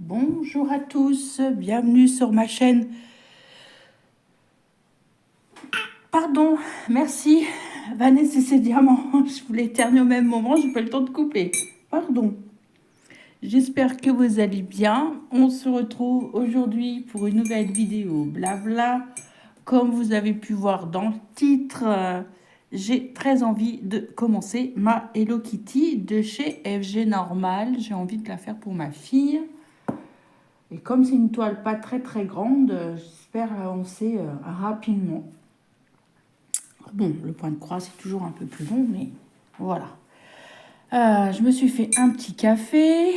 Bonjour à tous, bienvenue sur ma chaîne. Pardon, merci Vanessa et ses diamants. Je voulais éternuer au même moment, j'ai pas le temps de couper. Pardon. J'espère que vous allez bien. On se retrouve aujourd'hui pour une nouvelle vidéo blabla. Comme vous avez pu voir dans le titre, j'ai très envie de commencer ma Hello Kitty de chez FG Normal. J'ai envie de la faire pour ma fille. Et comme c'est une toile pas très grande, j'espère avancer rapidement. Bon, le point de croix c'est toujours un peu plus long, mais voilà. Je me suis fait un petit café.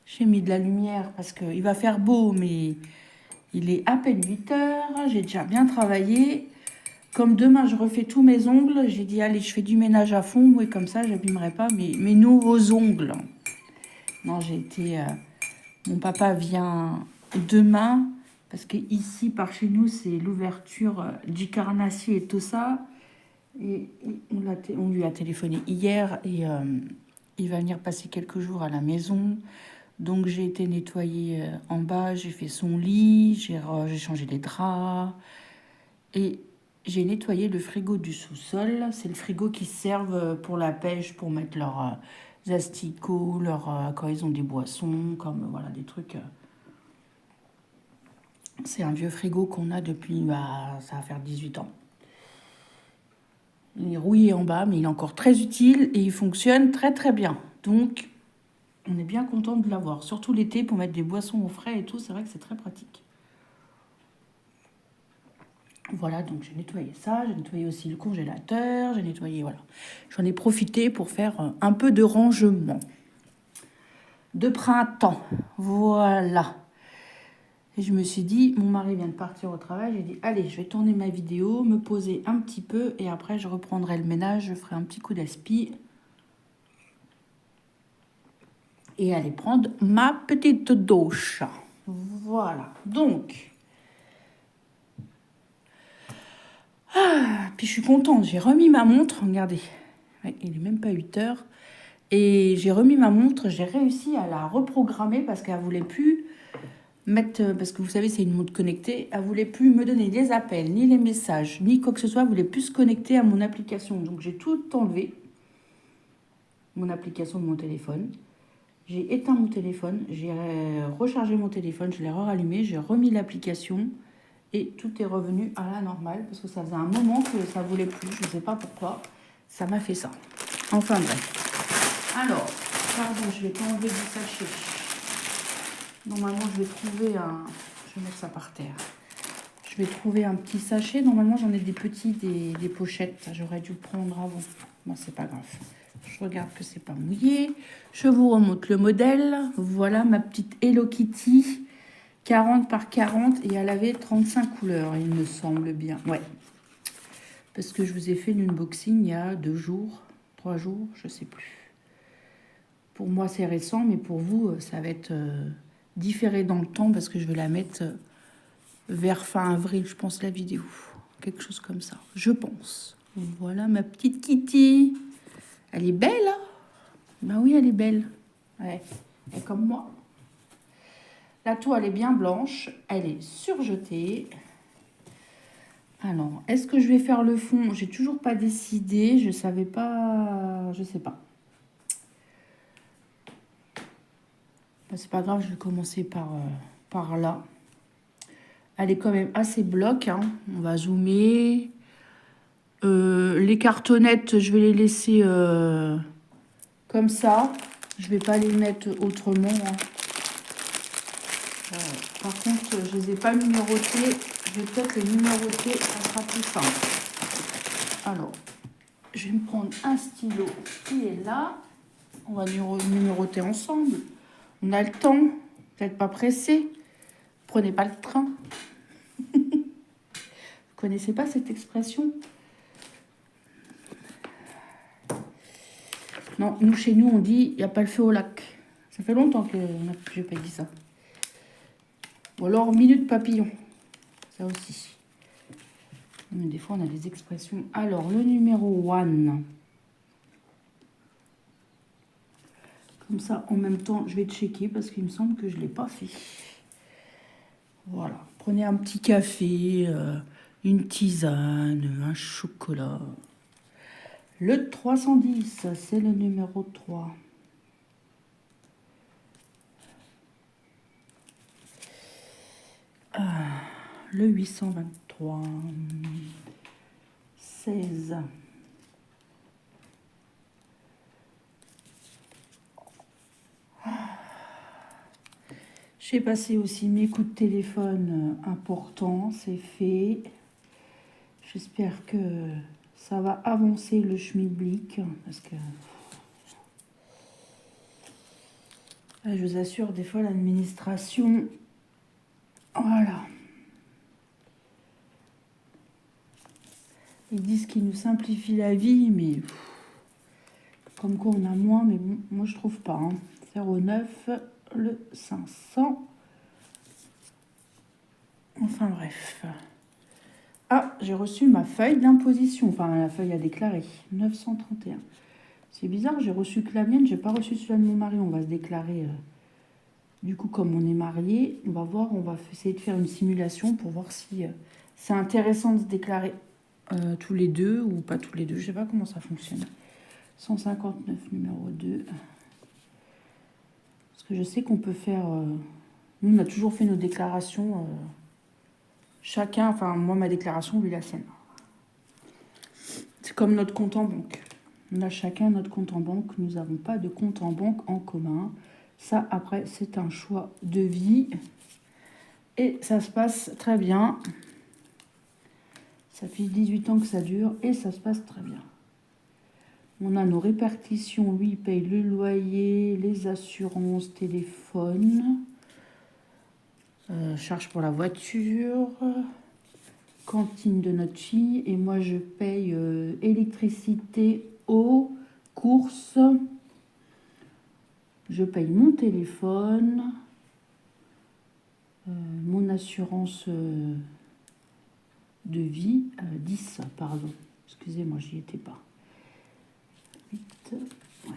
J'ai mis de la lumière parce qu'il va faire beau, mais il est à peine 8 heures. J'ai déjà bien travaillé. Comme demain je refais tous mes ongles, j'ai dit allez, je fais du ménage à fond. Et comme ça, j'abîmerai pas mes nouveaux ongles. Non, j'ai été... mon papa vient demain, parce que ici, par chez nous, c'est l'ouverture du carnassier et tout ça. Et on lui a téléphoné hier et il va venir passer quelques jours à la maison. Donc j'ai été nettoyer en bas, j'ai fait son lit, j'ai changé les draps et j'ai nettoyé le frigo du sous-sol. C'est le frigo qui servent pour la pêche, pour mettre leurs asticots, quand ils ont des boissons, comme voilà des trucs. C'est un vieux frigo qu'on a depuis, ça va faire 18 ans. Il est rouillé en bas, mais il est encore très utile et il fonctionne très bien. Donc, on est bien content de l'avoir. Surtout l'été, pour mettre des boissons au frais et tout, c'est vrai que c'est très pratique. Voilà, donc j'ai nettoyé ça. J'ai nettoyé aussi le congélateur. J'ai nettoyé, voilà. J'en ai profité pour faire un peu de rangement. De printemps, voilà. Et je me suis dit, mon mari vient de partir au travail, j'ai dit, allez, je vais tourner ma vidéo, me poser un petit peu, et après je reprendrai le ménage, je ferai un petit coup d'aspi. Et aller prendre ma petite douche. Voilà, donc. Puis je suis contente, j'ai remis ma montre, regardez, il n'est même pas 8 heures. Et j'ai remis ma montre, j'ai réussi à la reprogrammer parce qu'elle ne voulait plus mettre, parce que vous savez, c'est une montre connectée, elle voulait plus me donner les appels, ni les messages, ni quoi que ce soit, elle voulait plus se connecter à mon application. Donc j'ai tout enlevé, mon application de mon téléphone. J'ai éteint mon téléphone, j'ai rechargé mon téléphone, je l'ai rallumé, j'ai remis l'application et tout est revenu à la normale parce que ça faisait un moment que ça ne voulait plus, je ne sais pas pourquoi, ça m'a fait ça. Enfin bref. Alors, pardon, je vais t'enlever du sachet. Normalement, je vais trouver un... Je vais mettre ça par terre. Je vais trouver un petit sachet. Normalement, j'en ai des petits, des pochettes. J'aurais dû le prendre avant. Bon, c'est pas grave. Je regarde que c'est pas mouillé. Je vous remonte le modèle. Voilà ma petite Hello Kitty. 40 par 40. Et elle avait 35 couleurs, il me semble bien. Ouais. Parce que je vous ai fait l'unboxing il y a 2 jours. 3 jours, je sais plus. Pour moi, c'est récent. Mais pour vous, ça va être différé dans le temps. Parce que je vais la mettre... vers fin avril, je pense, la vidéo. Quelque chose comme ça, je pense. Voilà ma petite Kitty. Elle est belle, hein? Ben oui, elle est belle. Ouais, elle est comme moi. La toile est bien blanche. Elle est surjetée. Alors, est-ce que je vais faire le fond? J'ai toujours pas décidé. Je savais pas... Je sais pas. Ben, c'est pas grave, je vais commencer par là. Elle est quand même assez bloc, hein. On va zoomer. Les cartonnettes, je vais les laisser comme ça. Je vais pas les mettre autrement, hein. Par contre, je les ai pas numérotées. Je vais peut-être les numéroter, ça sera plus simple. Alors, je vais me prendre un stylo qui est là. On va numéroter ensemble. On a le temps. Vous n'êtes pas pressé. Prenez pas le train. Vous connaissez pas cette expression? Non, nous, chez nous, on dit, il n'y a pas le feu au lac. Ça fait longtemps que je n'ai pas dit ça. Ou alors, minute papillon. Ça aussi. Mais des fois, on a des expressions. Alors, le numéro 1. Comme ça, en même temps, je vais checker parce qu'il me semble que je ne l'ai pas fait. Voilà. Prenez un petit café, une tisane, un chocolat. Le 310, c'est le numéro 3. Le 823. 16. J'ai passé aussi mes coups de téléphone importants, c'est fait. J'espère que ça va avancer le schmilblick parce que je vous assure, des fois l'administration, voilà. Ils disent qu'ils nous simplifient la vie, mais comme quoi on a moins, mais bon, moi je trouve pas. 09, le 500. Enfin bref. Ah, j'ai reçu ma feuille d'imposition, enfin la feuille à déclarer, 931. C'est bizarre, j'ai reçu que la mienne, j'ai pas reçu celui de mon mari. On va se déclarer, du coup, comme on est mariés, on va voir, on va essayer de faire une simulation pour voir si c'est intéressant de se déclarer tous les deux ou pas tous les deux. Je sais pas comment ça fonctionne. 159 numéro 2. Parce que je sais qu'on peut faire... nous, on a toujours fait nos déclarations... chacun, enfin moi ma déclaration, lui la sienne. C'est comme notre compte en banque. On a chacun notre compte en banque. Nous n'avons pas de compte en banque en commun. Ça, après, c'est un choix de vie. Et ça se passe très bien. Ça fait 18 ans que ça dure et ça se passe très bien. On a nos répartitions. Lui, il paye le loyer, les assurances, téléphone, charge pour la voiture, cantine de notre fille. Et moi, je paye électricité, eau, courses. Je paye mon téléphone, mon assurance de vie, 10, pardon. Excusez-moi, j'y étais pas. 8, ouais.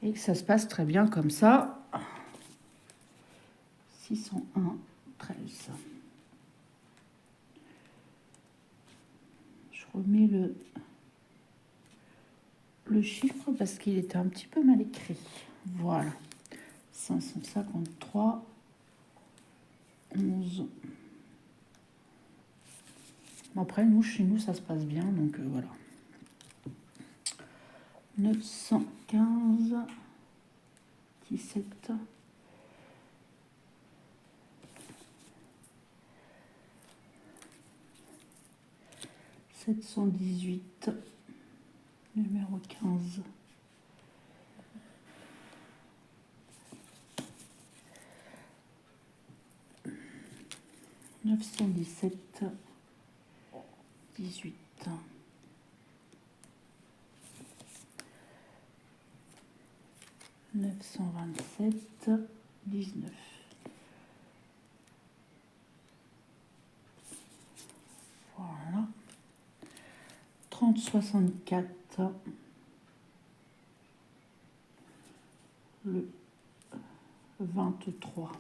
Et que ça se passe très bien comme ça. 601, 13. Je remets le chiffre parce qu'il était un petit peu mal écrit. Voilà. 553, 11. Après, nous, chez nous, ça se passe bien, donc voilà. 915, 17. « 718, numéro 15. 917, 18. 927, 19. Voilà. 3064, le 23.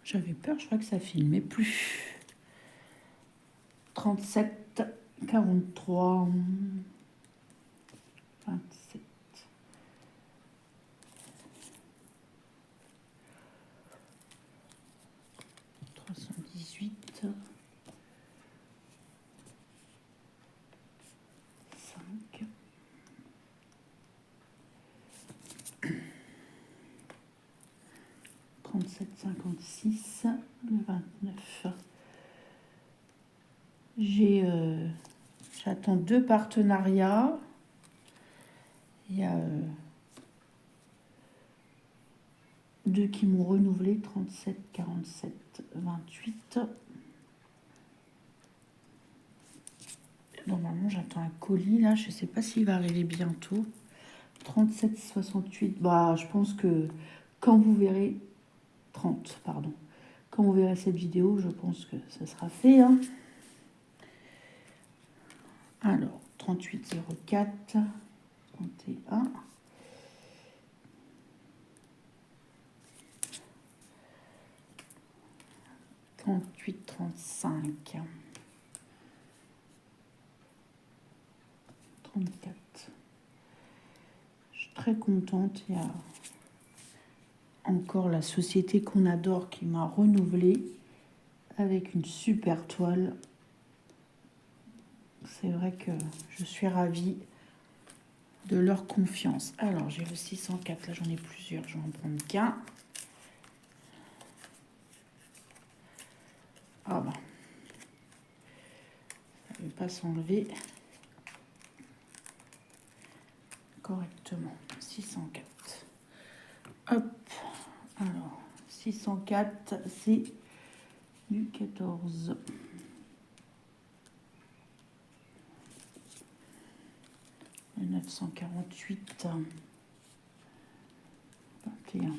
J'avais peur, je crois que ça filmait plus. 37, 43, 27. 318, 5. 37, 56, le 29. J'attends 2 partenariats. Il y a 2 qui m'ont renouvelé, 37, 47, 28. Normalement, j'attends un colis, là. Je ne sais pas s'il va arriver bientôt. 37, 68. Bah, je pense que quand vous verrez... 30, pardon. Quand vous verrez cette vidéo, je pense que ça sera fait. Hein. Alors, 3804, 31. Trente-huit, 35. 34. Je suis très contente. Il y a encore la société qu'on adore qui m'a renouvelée avec une super toile. C'est vrai que je suis ravie de leur confiance. Alors, j'ai le 604. Là, j'en ai plusieurs. Je vais en prendre qu'un. Ah bah. Ça ne veut pas s'enlever correctement. 604. Hop. Alors, 604, c'est du 14. Le 948. 21.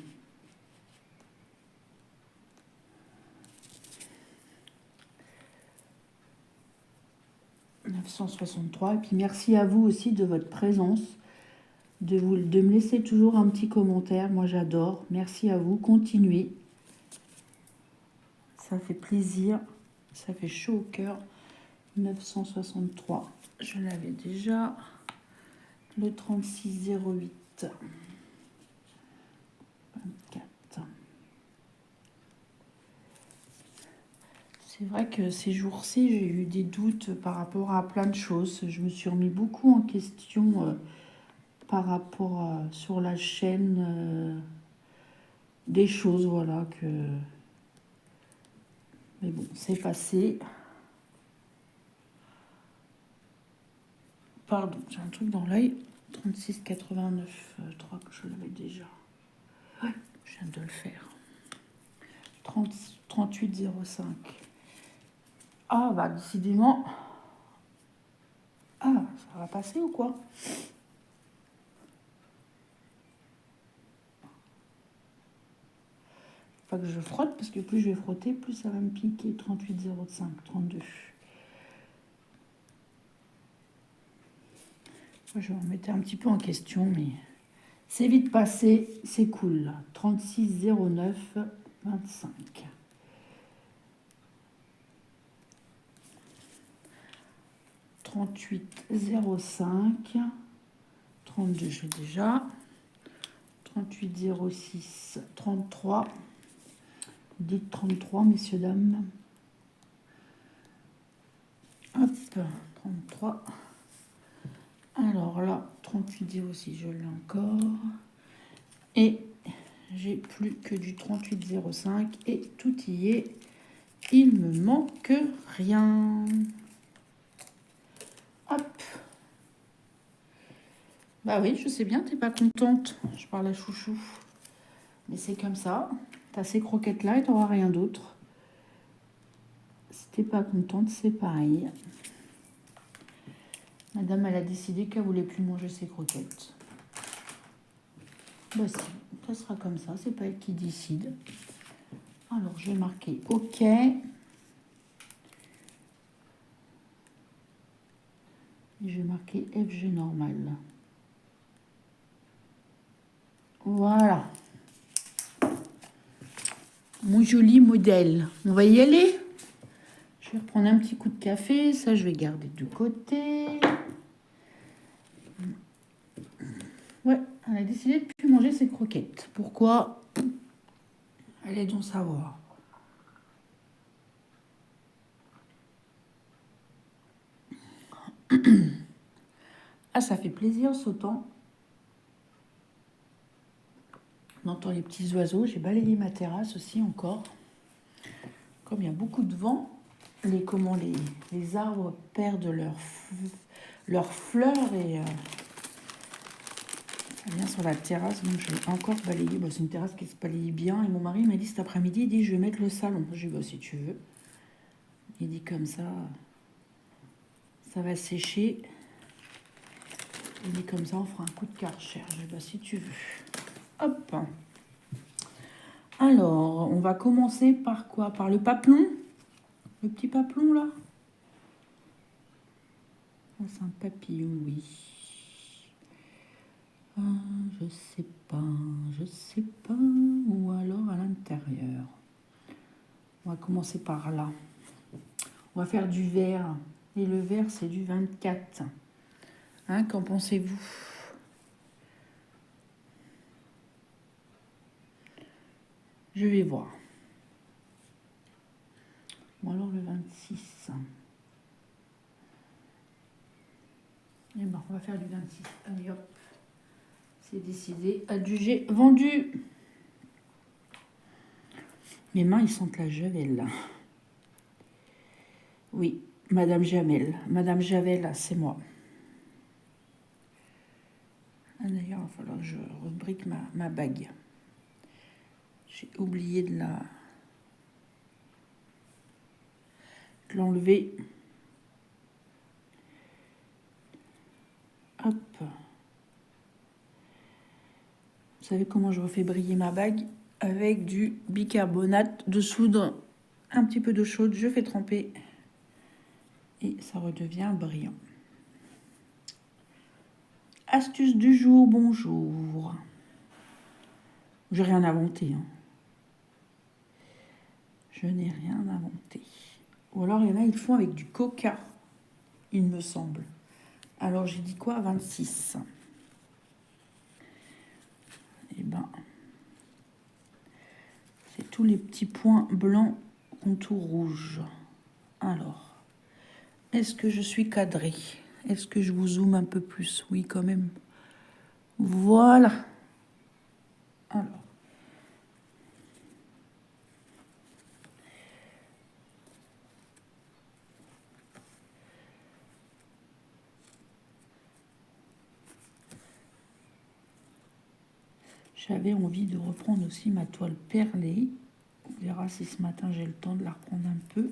963. Et puis merci à vous aussi de votre présence, de me laisser toujours un petit commentaire. Moi j'adore. Merci à vous. Continuez. Ça fait plaisir. Ça fait chaud au cœur. 963. Je l'avais déjà. Le 3608. 24. C'est vrai que ces jours-ci, j'ai eu des doutes par rapport à plein de choses. Je me suis remis beaucoup en question par rapport sur la chaîne des choses, voilà, que... Mais bon, c'est passé. Pardon, j'ai un truc dans l'œil. 36,89, je crois que je l'avais déjà. Ouais, je viens de le faire. 38,05. Ah, bah, décidément. Ah, ça va passer ou quoi? Faut pas que je frotte, parce que plus je vais frotter, plus ça va me piquer. 38,05, 32. Je vais me mettre un petit peu en question, mais c'est vite passé, c'est cool. 36,09, 25. 38,05. 32, j'ai déjà. 38,06, 33. Dites 33, messieurs, dames. Hop, 33. Alors là, 38 aussi, je l'ai encore. Et j'ai plus que du 38,05 et tout y est. Il me manque rien. Hop. Bah oui, je sais bien, t'es pas contente. Je parle à chouchou. Mais c'est comme ça. T'as ces croquettes-là et t'auras rien d'autre. Si t'es pas contente, c'est pareil. Madame, elle a décidé qu'elle voulait plus manger ses croquettes. Bah si, ça sera comme ça. C'est pas elle qui décide. Alors, je vais marquer OK. Et je vais marquer FG normal. Voilà. Mon joli modèle. On va y aller. Je vais reprendre un petit coup de café. Ça, je vais garder de côté. Ouais, elle a décidé de ne plus manger ses croquettes. Pourquoi? Allez donc savoir. Ah, ça fait plaisir ce temps. On entend les petits oiseaux. J'ai balayé ma terrasse aussi encore. Comme il y a beaucoup de vent, les arbres perdent leurs fleurs et ça vient sur la terrasse. Donc je vais encore balayer. Bon, c'est une terrasse qui se balaye bien. Et mon mari m'a dit cet après-midi, il dit je vais mettre le salon. J'ai dit bah, si tu veux. Il dit comme ça va sécher. Il dit comme ça, on fera un coup de Karcher. Je dis bah, si tu veux. Hop. Alors, on va commencer par quoi? Par le papelon. Le petit papelon, là. C'est un papillon, oui. Ah, je sais pas, je sais pas. Ou alors à l'intérieur. On va commencer par là. On va faire du vert. Et le vert, c'est du 24. Hein, qu'en pensez-vous? Je vais voir. Ou alors le 26. Et ben, on va faire du 26. Allez hop. C'est décidé. Adjugé, vendu. Mes mains, ils sentent la javel, là. Oui, Madame Jamel. Madame Javel, c'est moi. Ah, d'ailleurs, il va falloir que je rebrique ma bague. J'ai oublié de l'enlever. Hop. Vous savez comment je refais briller ma bague? Avec du bicarbonate de soude. Un petit peu d'eau chaude, je fais tremper. Et ça redevient brillant. Astuce du jour, bonjour. J'ai rien inventé. Hein. Je n'ai rien inventé. Ou alors il y en a, ils font avec du coca, il me semble. Alors j'ai dit quoi? 26. Eh ben, c'est tous les petits points blancs contour rouge. Alors, est-ce que je suis cadrée? Est-ce que je vous zoome un peu plus? Oui, quand même. Voilà. Alors. J'avais envie de reprendre aussi ma toile perlée. On verra si ce matin j'ai le temps de la reprendre un peu.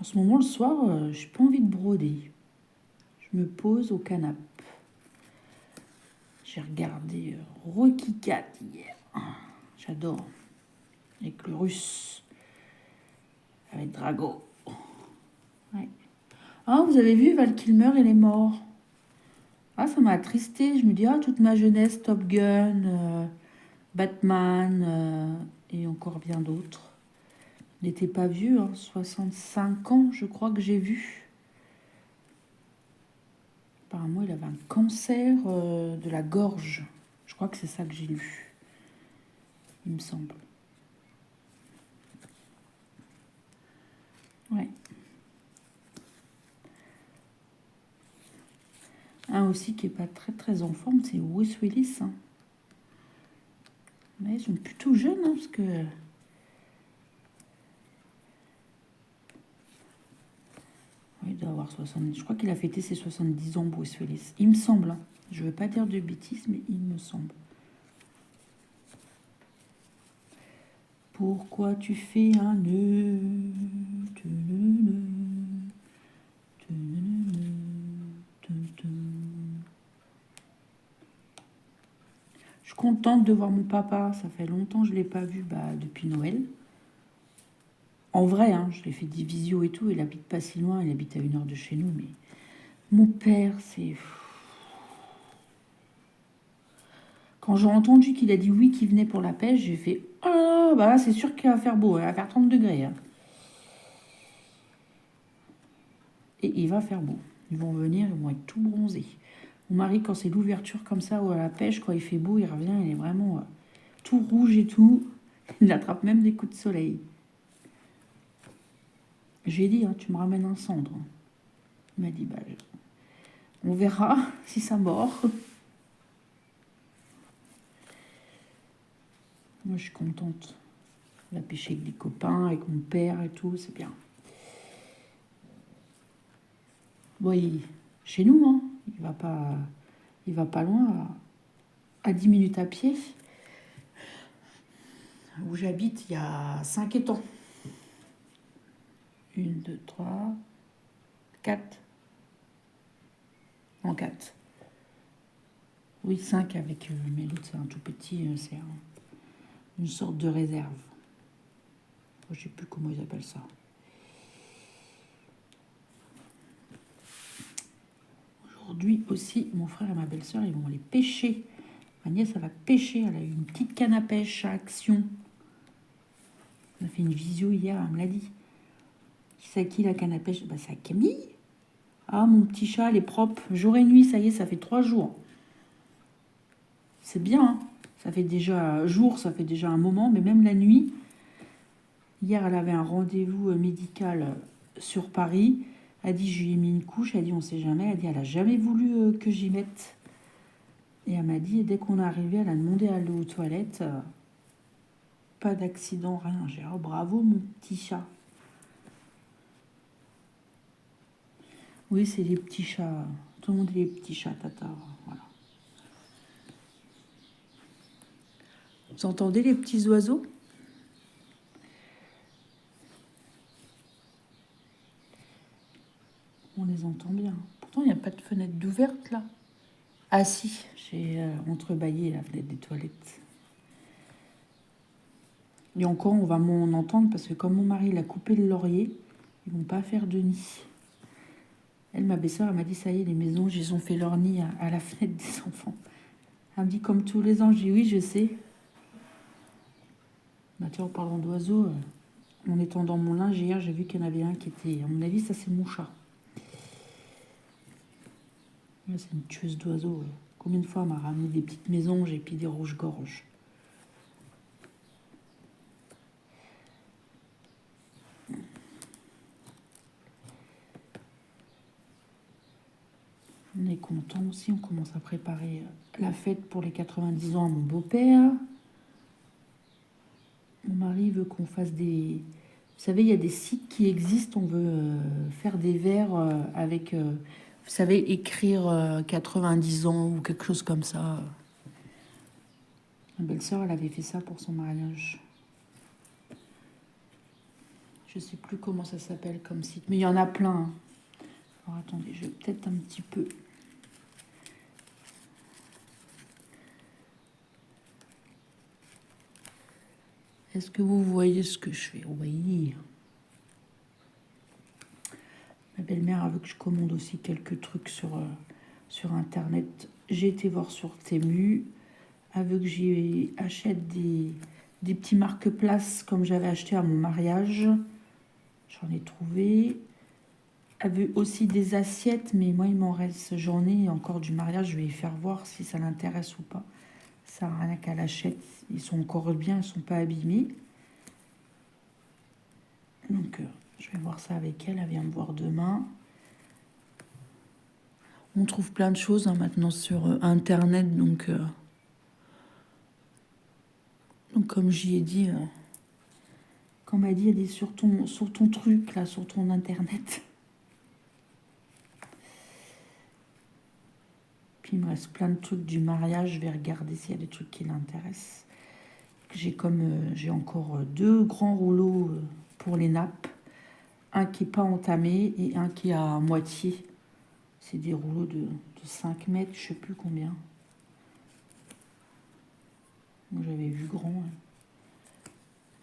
En ce moment, le soir, j'ai pas envie de broder. Je me pose au canapé. J'ai regardé Rocky Cat hier. J'adore. Avec le russe. Avec Drago. Ouais. Ah, vous avez vu Val Kilmer, il est mort. Ah, ça m'a attristé. Je me dis, ah, toute ma jeunesse, Top Gun, Batman et encore bien d'autres. Il n'était pas vieux, hein, 65 ans, je crois que j'ai vu. Apparemment, il avait un cancer de la gorge. Je crois que c'est ça que j'ai lu. Il me semble. Ouais. Un aussi qui est pas très très en forme, c'est Bruce Willis. Hein. Mais ils sont plutôt jeunes, hein, parce que... Oui, il doit avoir 70. Je crois qu'il a fêté ses 70 ans, Bruce Willis. Il me semble. Hein. Je ne veux pas dire de bêtises, mais il me semble. Pourquoi tu fais un nœud? Je suis contente de voir mon papa. Ça fait longtemps que je ne l'ai pas vu depuis Noël. En vrai, hein, je l'ai fait des visios et tout. Il habite pas si loin. Il habite à 1 heure de chez nous. Mais mon père, c'est... Quand j'ai entendu qu'il a dit oui, qu'il venait pour la pêche, j'ai fait « Oh, bah là, c'est sûr qu'il va faire beau. Il va faire 30 degrés. Hein. » Et il va faire beau. Ils vont venir, ils vont être tout bronzés. Mon mari, quand c'est l'ouverture comme ça, ou à la pêche, quand il fait beau, il revient, il est vraiment tout rouge et tout. Il attrape même des coups de soleil. J'ai dit, hein, tu me ramènes un cendre. Il m'a dit, bah, on verra si ça mord. Moi, je suis contente. On va pêcher avec des copains, avec mon père et tout, c'est bien. Bon, chez nous, hein, il va pas loin, à 10 minutes à pied. Où j'habite, il y a 5 étangs. 1, 2, 3, 4. En 4. Oui, 5 avec... mais l'autre, c'est un tout petit, c'est une sorte de réserve. Je ne sais plus comment ils appellent ça. aujourd'hui aussi, mon frère et ma belle-sœur, ils vont aller pêcher. Ma nièce, elle va pêcher. Elle a eu une petite canne à pêche à Action. On a fait une visio hier, elle me l'a dit. C'est à qui la canne à pêche? Bah, c'est à Camille. Ah, mon petit chat, elle est propre. Jour et nuit, ça y est, ça fait 3 jours. C'est bien, hein. Ça fait déjà jour, ça fait déjà un moment, mais même la nuit. Hier, elle avait un rendez-vous médical sur Paris. Elle a dit, je lui ai mis une couche. Elle a dit, on sait jamais. Elle a dit, elle a jamais voulu que j'y mette. Et elle m'a dit, dès qu'on est arrivé, elle a demandé à aller aux toilettes. Pas d'accident, rien. J'ai dit, oh, bravo, mon petit chat. Oui, c'est les petits chats. Tout le monde est les petits chats, tata. Voilà. Vous entendez les petits oiseaux? On les entend bien. Pourtant, il n'y a pas de fenêtre d'ouverte, là. Ah si, j'ai entrebâillé la fenêtre des toilettes. Et encore, on va m'en entendre parce que comme mon mari il a coupé le laurier, ils vont pas faire de nid. Elle, ma belle-sœur, elle m'a dit, ça y est, les maisons, ils ont fait leur nid à la fenêtre des enfants. Elle me dit, comme tous les ans, je dis, oui, je sais. Bah, tiens, en parlant d'oiseaux, en étant dans mon linge, hier, j'ai vu qu'il y en avait un qui était, à mon avis, ça c'est mon chat. Là, c'est une tueuse d'oiseaux. Combien de fois elle m'a ramené des petites mésanges et puis des rouges-gorges. On est content aussi, on commence à préparer la fête pour les 90 ans à mon beau-père. Mon mari veut qu'on fasse des... Vous savez, il y a des sites qui existent, on veut faire des verres avec, vous savez, écrire 90 ans ou quelque chose comme ça. Ma belle-sœur, elle avait fait ça pour son mariage. Je sais plus comment ça s'appelle comme site, mais il y en a plein. Hein. Alors attendez, je vais peut-être un petit peu... Est-ce que vous voyez ce que je fais? Oui. Ma belle-mère a vu que je commande aussi quelques trucs sur Internet. J'ai été voir sur Temu. Elle veut que j'y achète des petits marque-places comme j'avais acheté à mon mariage. J'en ai trouvé. Elle veut aussi des assiettes, mais moi, il m'en reste. J'en ai encore du mariage. Je vais y faire voir si ça l'intéresse ou pas. Ça n'a rien qu'à l'achète. Ils sont encore bien, ils ne sont pas abîmés. Donc, je vais voir ça avec elle. Elle vient me voir demain. On trouve plein de choses hein, maintenant sur Internet. Donc comme j'y ai dit, comme m'a dit, elle est sur ton truc, là, sur ton Internet. Puis il me reste plein de trucs du mariage. Je vais regarder s'il y a des trucs qui l'intéressent. J'ai encore 2 grands rouleaux pour les nappes. Un qui n'est pas entamé et un qui est à moitié. C'est des rouleaux de 5 mètres, je sais plus combien. J'avais vu grand. Hein.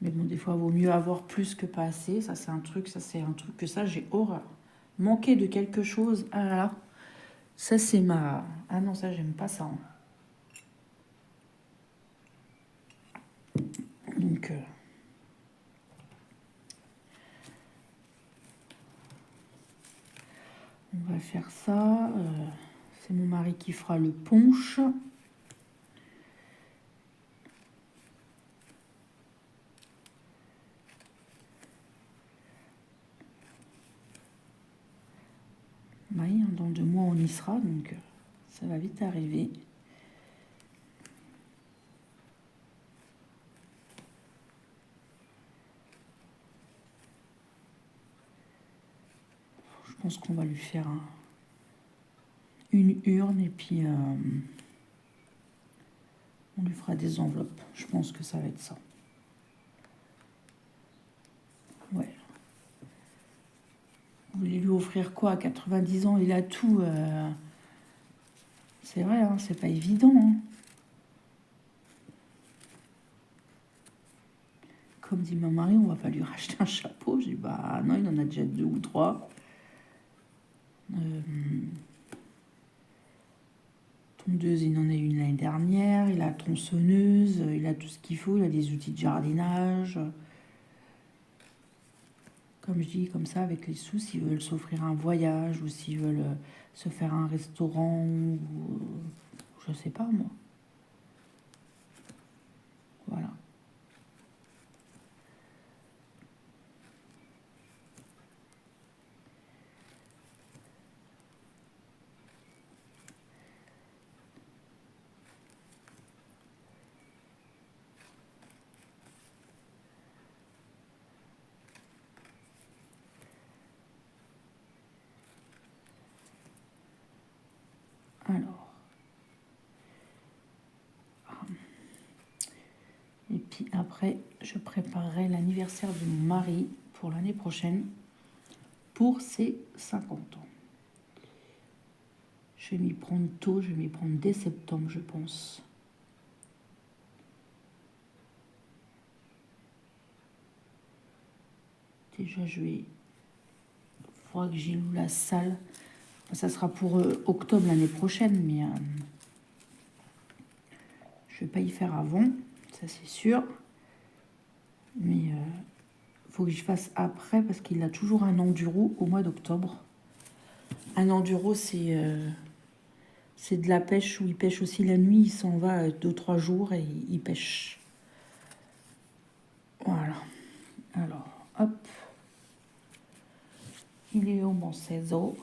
Mais bon, des fois, il vaut mieux avoir plus que pas assez. Ça, c'est un truc que ça, j'ai horreur. Manquer de quelque chose, ah là là. Ça, c'est ma... Ah non, ça, j'aime pas ça. Hein. Donc... on va faire ça. C'est mon mari qui fera le punch. Oui, dans 2 mois, on y sera, donc ça va vite arriver. Je pense qu'on va lui faire une urne et puis on lui fera des enveloppes. Je pense que ça va être ça. Ouais. Vous voulez lui offrir quoi à 90 ans? Il a tout. C'est vrai, hein, c'est pas évident. Hein. Comme dit mon mari, on va pas lui racheter un chapeau. J'ai dit, bah non, il en a déjà 2 ou 3. tondeuse, il en a une l'année dernière. Il a la tronçonneuse, il a tout ce qu'il faut. Il a des outils de jardinage. Comme je dis, comme ça, avec les sous, s'ils veulent s'offrir un voyage ou s'ils veulent se faire un restaurant ou je sais pas moi. Voilà. Alors. Et puis après, je préparerai l'anniversaire de mon mari pour l'année prochaine, pour ses 50 ans. Je vais m'y prendre tôt, je vais m'y prendre dès septembre, je pense. Déjà, il faudra que j'y loue la salle. Ça sera pour octobre l'année prochaine, mais je vais pas y faire avant, ça c'est sûr. Mais faut que je fasse après parce qu'il a toujours un enduro au mois d'octobre. Un enduro, c'est de la pêche où il pêche aussi la nuit. Il s'en va 2-3 jours et il pêche. Voilà. Alors, hop. Il est au bon 16 ans.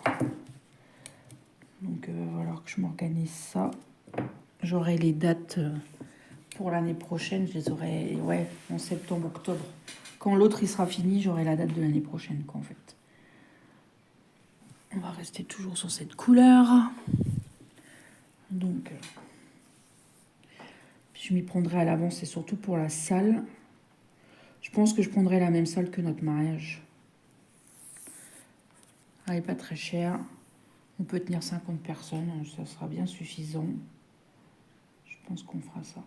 Donc, il va falloir que je m'organise ça. J'aurai les dates pour l'année prochaine. Je les aurai, ouais, en septembre, octobre. Quand l'autre il sera fini, j'aurai la date de l'année prochaine, quoi, en fait. On va rester toujours sur cette couleur. Donc, je m'y prendrai à l'avance et surtout pour la salle. Je pense que je prendrai la même salle que notre mariage. Elle n'est pas très chère. On peut tenir 50 personnes, ça sera bien suffisant. Je pense qu'on fera ça.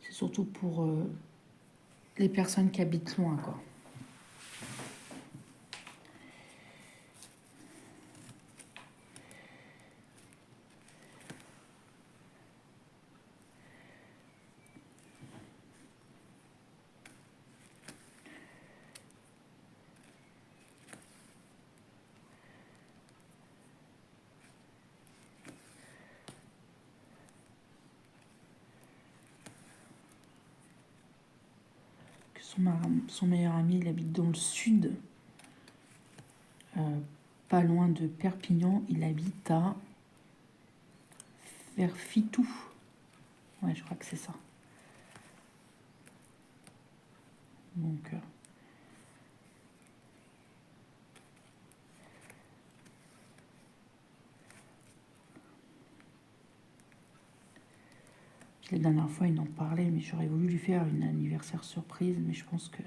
C'est surtout pour les personnes qui habitent loin, quoi. Son meilleur ami, il habite dans le sud, pas loin de Perpignan. Il habite vers Fitou. Ouais, je crois que c'est ça. Donc, la dernière fois, il en parlait, mais j'aurais voulu lui faire une anniversaire surprise, mais je pense que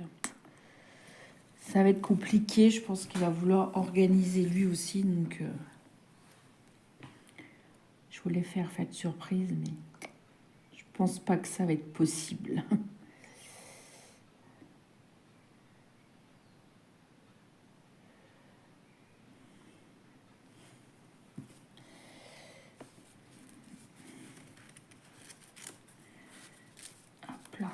ça va être compliqué. Je pense qu'il va vouloir organiser lui aussi, donc je voulais faire fête surprise, mais je pense pas que ça va être possible. Hop là.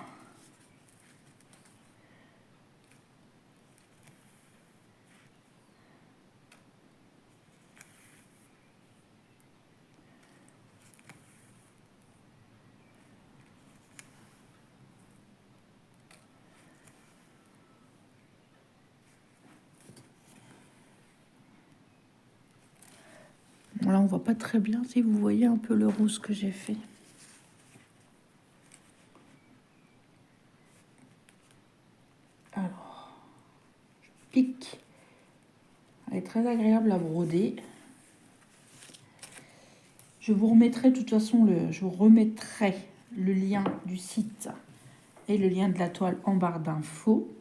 Là, on voit pas très bien si vous voyez un peu le rose que j'ai fait. Alors, je pique. Elle est très agréable à broder. Je vous remettrai de toute façon je vous remettrai le lien du site et le lien de la toile en barre d'infos.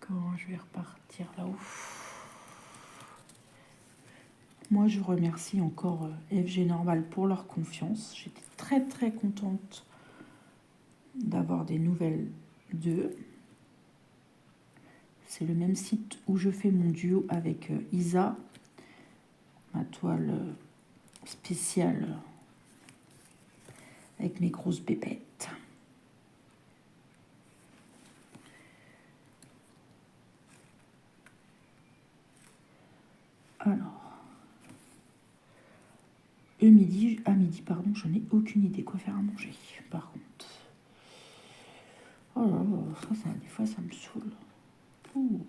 Comment je vais repartir là-haut? Moi, je remercie encore FG Normal pour leur confiance. J'étais très très contente d'avoir des nouvelles d'eux. C'est le même site où je fais mon duo avec Isa, ma toile spéciale avec mes grosses pépettes. Alors, à midi, pardon, je n'ai aucune idée quoi faire à manger. Par contre, oh là là, ça des fois, ça me saoule. Ouh.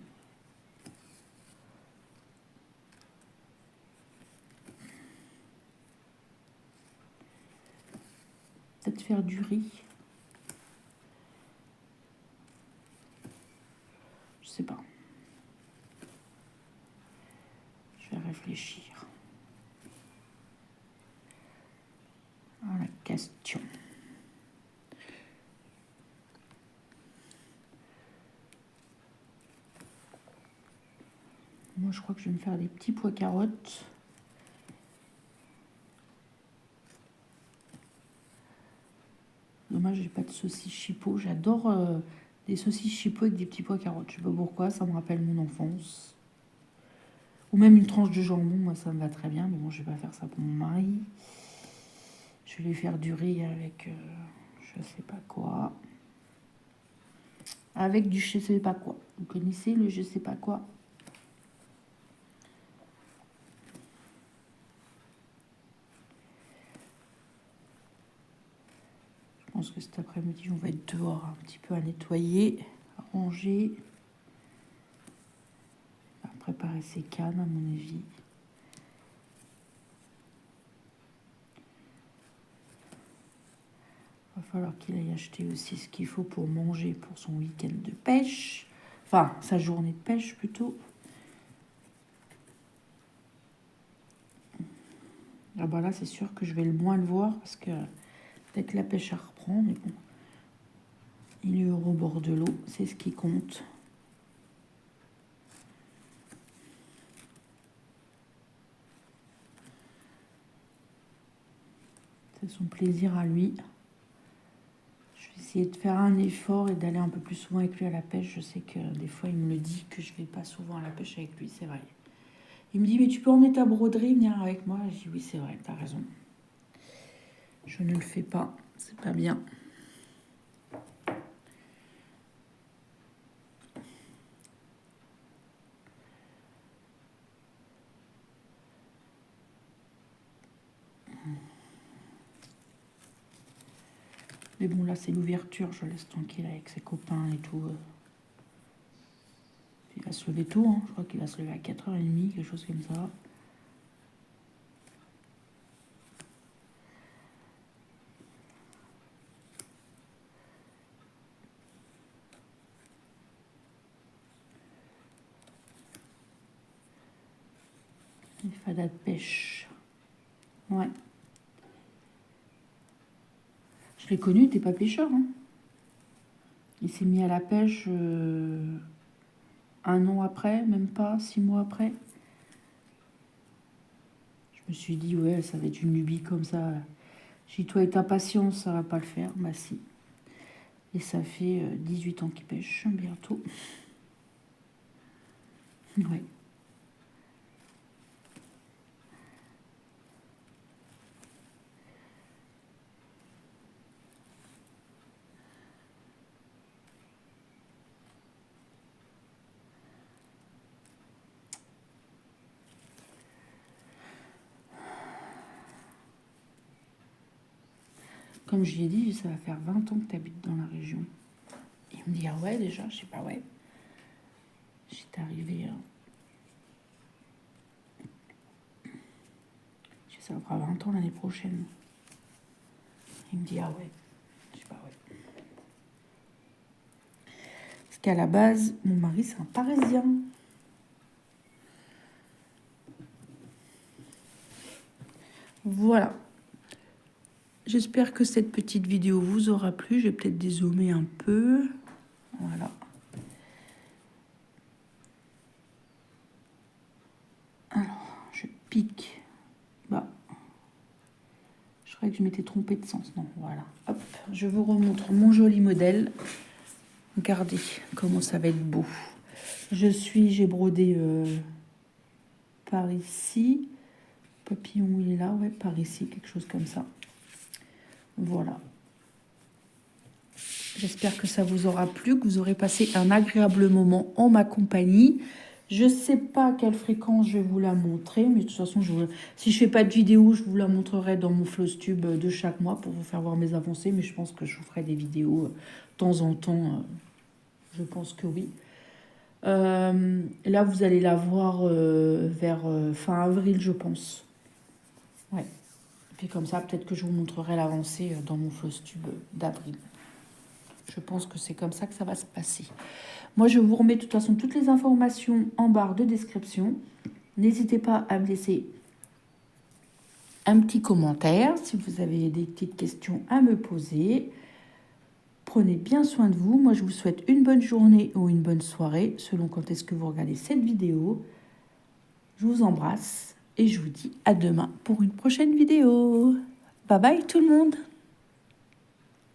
Peut-être faire du riz. Je sais pas. Je vais réfléchir à la question. Moi, je crois que je vais me faire des petits pois carottes. Dommage, j'ai pas de saucisses chipot. J'adore des saucisses chipot avec des petits pois carottes. Je sais pas pourquoi, ça me rappelle mon enfance. Ou même une tranche de jambon, moi ça me va très bien. Mais bon, je vais pas faire ça pour mon mari. Je vais lui faire du riz avec je sais pas quoi. Avec du je sais pas quoi. Vous connaissez le je sais pas quoi? Je pense que cet après-midi, on va être dehors un petit peu à nettoyer, à ranger, à préparer ses cannes, à mon avis. Il va falloir qu'il aille acheter aussi ce qu'il faut pour manger pour son week-end de pêche. Enfin, sa journée de pêche plutôt. Ah bah là, c'est sûr que je vais le moins le voir parce que dès que la pêche reprend, mais bon, il est au rebord de l'eau, c'est ce qui compte. C'est son plaisir à lui. Je vais essayer de faire un effort et d'aller un peu plus souvent avec lui à la pêche. Je sais que des fois, il me le dit que je vais pas souvent à la pêche avec lui, c'est vrai. Il me dit, mais tu peux emmener ta broderie, venir avec moi. Je dis, oui, c'est vrai, t'as raison. Je ne le fais pas, c'est pas bien. Mais bon, là, c'est l'ouverture. Je laisse tranquille avec ses copains et tout. Il va se lever tôt, hein. Je crois qu'il va se lever à 4h30, quelque chose comme ça. Les fadas de pêche. Ouais. Je l'ai connu, t'es pas pêcheur, hein. Il s'est mis à la pêche 1 an après, même pas, 6 mois après. Je me suis dit, ouais, ça va être une lubie comme ça. Si toi et ta patience, ça va pas le faire. Bah si. Et ça fait 18 ans qu'il pêche, bientôt. Ouais. Comme je l'ai dit, ça va faire 20 ans que tu habites dans la région. Il me dit, ah ouais, déjà, je sais pas, ouais. J'étais arrivée. Ça fera 20 ans l'année prochaine. Il me dit, ah ouais. Je sais pas, ouais. Parce qu'à la base, mon mari, c'est un Parisien. Voilà. J'espère que cette petite vidéo vous aura plu. Je vais peut-être dézoomer un peu. Voilà. Alors, je pique. Bah, je croyais que je m'étais trompée de sens. Non, voilà. Hop, je vous remontre mon joli modèle. Regardez comment ça va être beau. J'ai brodé par ici. Papillon, il est là, ouais, par ici, quelque chose comme ça. Voilà. J'espère que ça vous aura plu, que vous aurez passé un agréable moment en ma compagnie. Je ne sais pas à quelle fréquence je vais vous la montrer, mais de toute façon, si je ne fais pas de vidéo, je vous la montrerai dans mon Flowstube de chaque mois pour vous faire voir mes avancées. Mais je pense que je vous ferai des vidéos de temps en temps. Je pense que oui. Là, vous allez la voir vers fin avril, je pense. Ouais. Et puis comme ça, peut-être que je vous montrerai l'avancée dans mon Flowstube d'avril. Je pense que c'est comme ça que ça va se passer. Moi, je vous remets de toute façon toutes les informations en barre de description. N'hésitez pas à me laisser un petit commentaire si vous avez des petites questions à me poser. Prenez bien soin de vous. Moi, je vous souhaite une bonne journée ou une bonne soirée, selon quand est-ce que vous regardez cette vidéo. Je vous embrasse et je vous dis à demain pour une prochaine vidéo. Bye bye tout le monde!